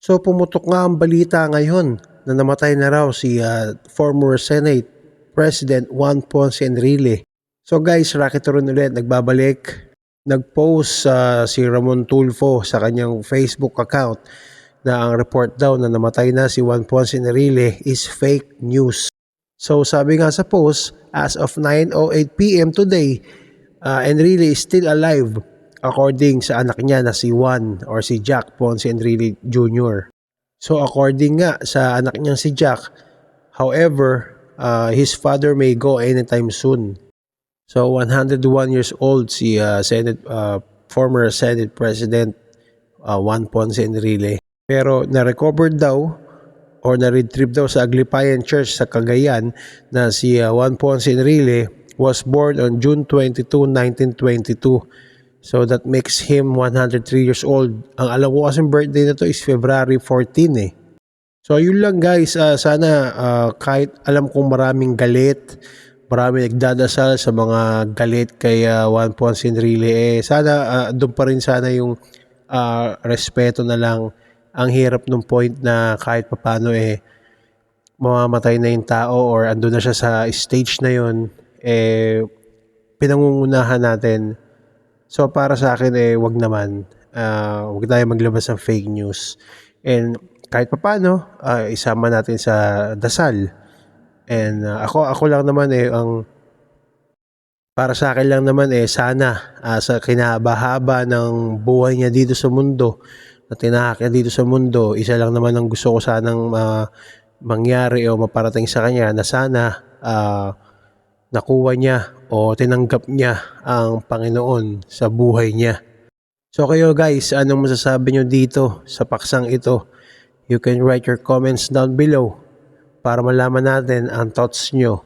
So pumutok nga ang balita ngayon na namatay na raw si former Senate President Juan Ponce Enrile. So guys, Rocky Turon ulit nagbabalik. Nag-post si Ramon Tulfo sa kanyang Facebook account na ang report daw na namatay na si Juan Ponce Enrile is fake news. So sabi nga sa post, as of 9:08 PM today, Enrile is still alive according sa anak niya na si Juan or si Jack Ponce Enrile Jr. So according nga sa anak niya si Jack, however, his father may go anytime soon. So 101 years old si former Senate President Juan Ponce Enrile. Pero na-recovered daw or na-retrieve daw sa Aglipayan Church sa Cagayan na si Juan Ponce Enrile was born on June 22, 1922. So that makes him 103 years old. Ang alam ko kasing birthday na to is February 14 eh. So yun lang guys, sana kahit alam kong maraming galit, marami nagdadasal sa mga galit kay Juan Ponce Enrile, sana doon pa rin sana yung respeto na lang. Ang hirap nung point na kahit papano mamamatay na yung tao or andun na siya sa stage na yun, pinangungunahan natin. So para sa akin wag naman, wag tayo maglabas ng fake news. And kahit papaano, isama natin sa dasal. And ako lang naman ang para sa akin lang naman sana sa kinahaba-haba ng buhay niya dito sa mundo, na tinahak niya dito sa mundo, isa lang naman ang gusto ko sanang mangyari o maparating sa kanya, na sana nakuha niya o tinanggap niya ang Panginoon sa buhay niya. So kayo guys, anong masasabi nyo dito sa paksang ito? You can write your comments down below para malaman natin ang thoughts nyo.